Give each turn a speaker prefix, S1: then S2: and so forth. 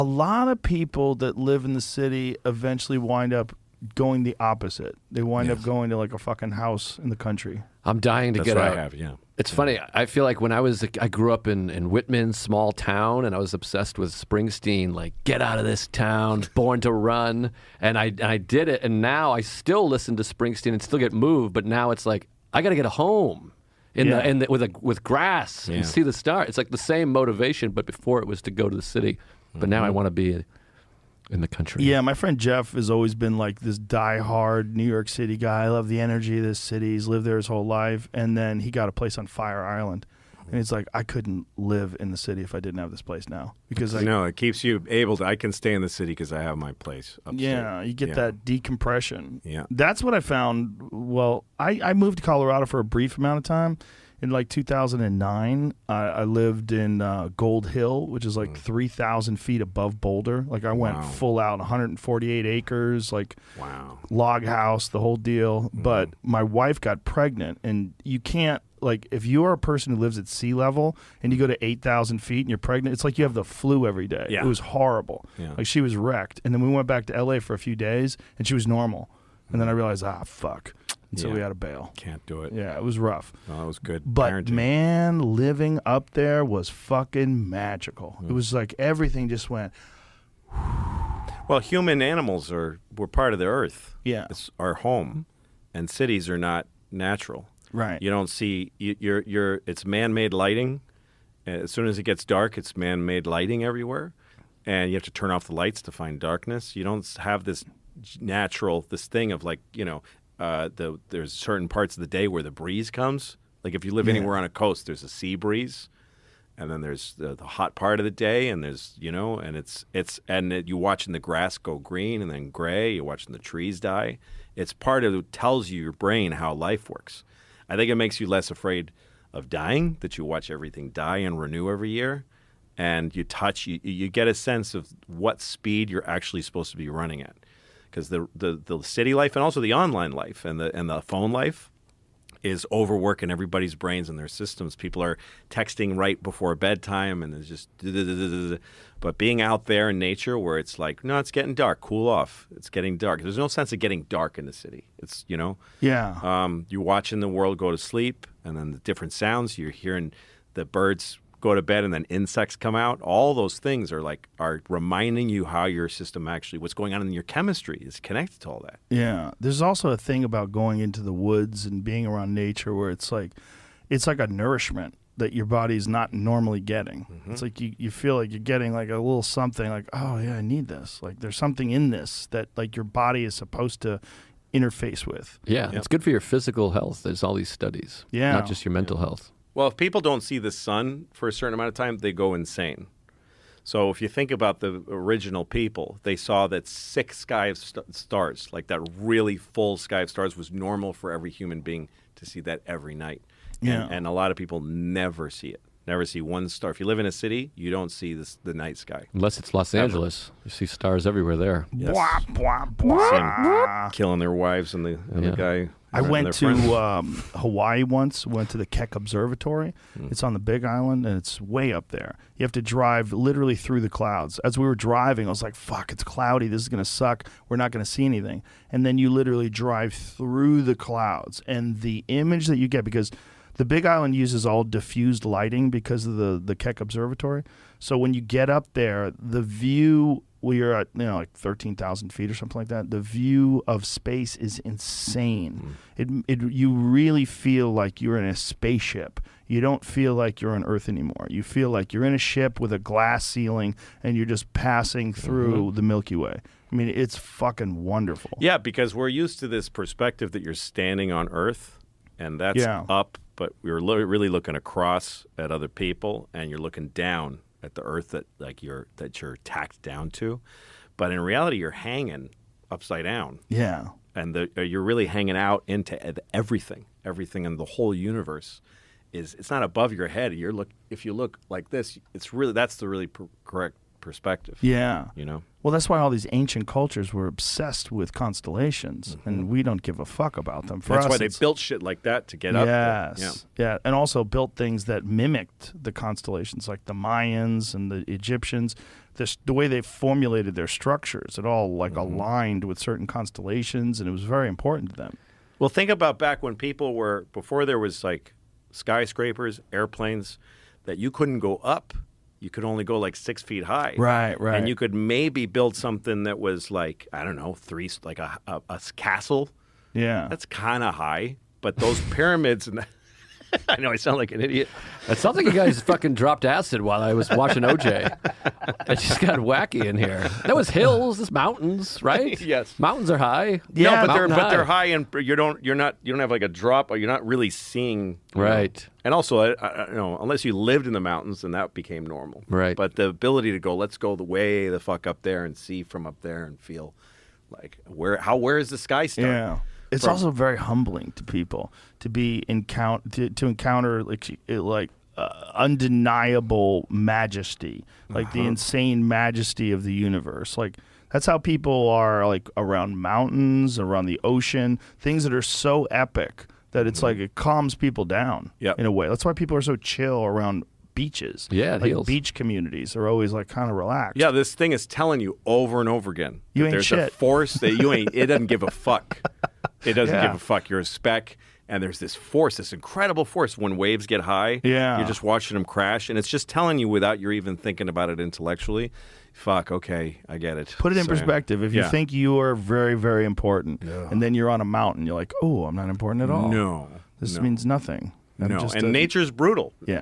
S1: A lot of people that live in the city eventually wind up going the opposite. They wind up going to like a fucking house in the country.
S2: I'm dying to
S3: That's
S2: get
S3: what
S2: out.
S3: I have, yeah.
S2: It's funny. I feel like when I grew up in Whitman, small town, and I was obsessed with Springsteen. Like, get out of this town, born to run, and I did it. And now I still listen to Springsteen and still get moved. But now it's like I got to get a home with grass and see the stars. It's like the same motivation, but before it was to go to the city. But now I want to be in the country.
S1: Yeah, my friend Jeff has always been like this diehard New York City guy. I love the energy of this city. He's lived there his whole life. And then he got a place on Fire Island. And he's like, I couldn't live in the city if I didn't have this place now. Because
S3: no, it keeps you able to. I can stay in the city because I have my place upstate.
S1: Yeah, you get that decompression.
S3: Yeah.
S1: That's what I found. Well, I moved to Colorado for a brief amount of time. In like 2009, I lived in Gold Hill, which is like 3,000 feet above Boulder. Like I went full out, 148 acres, like log house, the whole deal. But my wife got pregnant, and you can't, like, if you are a person who lives at sea level and you go to 8,000 feet and you're pregnant, it's like you have the flu every day.
S3: Yeah.
S1: It was horrible.
S3: Yeah.
S1: Like she was wrecked. And then we went back to LA for a few days, and she was normal. And then I realized, fuck. And so we had to bail.
S3: Can't do it.
S1: Yeah, it was rough.
S3: Well, it was good
S1: But
S3: parenting.
S1: man, living up there was fucking magical. It was like everything just went.
S3: Well, human animals we're part of the earth.
S1: Yeah.
S3: It's our home, and cities are not natural.
S1: Right.
S3: You don't see it's man-made lighting. As soon as it gets dark, it's man-made lighting everywhere, and you have to turn off the lights to find darkness. You don't have this thing of like, there's certain parts of the day where the breeze comes. Like if you live anywhere on a coast, there's a sea breeze, and then there's the hot part of the day, and there's you're watching the grass go green and then gray. You're watching the trees die. It's part of it tells you your brain how life works. I think it makes you less afraid of dying, that you watch everything die and renew every year, and you get a sense of what speed you're actually supposed to be running at. Because the city life and also the online life and the phone life is overworking everybody's brains and their systems. People are texting right before bedtime, and it's just. But being out there in nature, where it's like, no, it's getting dark. Cool off. It's getting dark. There's no sense of getting dark in the city. It's
S1: Yeah.
S3: You're watching the world go to sleep, and then the different sounds you're hearing, the birds go to bed and then insects come out. All those things are reminding you how your system actually, what's going on in your chemistry is connected to all that.
S1: Yeah. There's also a thing about going into the woods and being around nature where it's like a nourishment that your body's not normally getting. It's like you feel like you're getting like a little something like, oh yeah, I need this. Like there's something in this that like your body is supposed to interface with.
S2: Yeah, it's good for your physical health. There's all these studies.
S1: Yeah.
S2: Not just your mental health.
S3: Well, if people don't see the sun for a certain amount of time, they go insane. So if you think about the original people, they saw that 6 sky of stars, like that really full sky of stars, was normal for every human being to see that every night.
S1: Yeah.
S3: And a lot of people never see it. Never see one star. If you live in a city, you don't see the night sky.
S2: Unless it's Los Angeles. You see stars everywhere there.
S3: Yes.
S1: Blah, blah, blah.
S3: Killing their wives and the guy.
S1: I
S3: and
S1: went
S3: their
S1: to
S3: friends.
S1: Hawaii once, went to the Keck Observatory. It's on the Big Island, and it's way up there. You have to drive literally through the clouds. As we were driving, I was like, fuck, it's cloudy. This is going to suck. We're not going to see anything. And then you literally drive through the clouds, and the image that you get, because the Big Island uses all diffused lighting because of the Keck Observatory. So when you get up there, the view, we are at like 13,000 feet or something like that. The view of space is insane. You really feel like you're in a spaceship. You don't feel like you're on Earth anymore. You feel like you're in a ship with a glass ceiling and you're just passing through the Milky Way. I mean, it's fucking wonderful.
S3: Yeah, because we're used to this perspective that you're standing on Earth, and that's up, but we're really looking across at other people, and you're looking down at the Earth that you're tacked down to. But in reality, you're hanging upside down.
S1: Yeah.
S3: And you're really hanging out into everything in the whole universe. It's not above your head. If you look like this, it's really, that's the really correct perspective.
S1: Yeah.
S3: You know?
S1: Well, that's why all these ancient cultures were obsessed with constellations, and we don't give a fuck about them. For
S3: That's
S1: us,
S3: why they
S1: it's-
S3: built shit like that to get up there.
S1: Yes. Yeah. And also built things that mimicked the constellations, like the Mayans and the Egyptians. The way they formulated their structures, it all like aligned with certain constellations, and it was very important to them.
S3: Well, think about back when people were, before there was like skyscrapers, airplanes, that you couldn't go up. You could only go like 6 feet high.
S1: Right.
S3: And you could maybe build something that was like, I don't know, like a castle.
S1: Yeah.
S3: That's kind of high. But those pyramids, and I know I sound like an idiot.
S2: It sounds like you guys fucking dropped acid while I was watching OJ. It just got wacky in here. There was hills, there's mountains, right?
S3: Yes.
S2: Mountains are high.
S1: Yeah,
S3: no,
S2: mountain
S3: they're high, and you don't have like a drop, or you're not really seeing. you know.
S2: Right.
S3: And also, unless you lived in the mountains, then that became normal.
S2: Right.
S3: But the ability to go, let's go way the fuck up there and see from up there and feel like where is the sky start?
S1: Yeah. It's also very humbling to people to be to encounter like undeniable majesty, like the insane majesty of the universe. Like that's how people are like around mountains, around the ocean, things that are so epic that it's like it calms people down in a way. That's why people are so chill around beaches.
S2: Yeah, it
S1: like
S2: heals.
S1: beach communities are always like kind of relaxed.
S3: Yeah, this thing is telling you over and over again.
S1: You
S3: that
S1: ain't
S3: there's
S1: shit.
S3: a force that you ain't. It doesn't give a fuck. It doesn't
S1: Yeah.
S3: give a fuck. You're a speck, and there's this force, this incredible force. When waves get high,
S1: Yeah.
S3: you're just watching them crash, and it's just telling you without you even thinking about it intellectually. Fuck. Okay, I get it.
S1: Put it in
S3: So,
S1: perspective. If you
S3: yeah.
S1: think you are very, very important, and then you're on a mountain, you're like, oh, I'm not important at all.
S3: No,
S1: This
S3: no.
S1: means nothing. I'm
S3: No,
S1: just
S3: and nature's brutal.
S1: Yeah.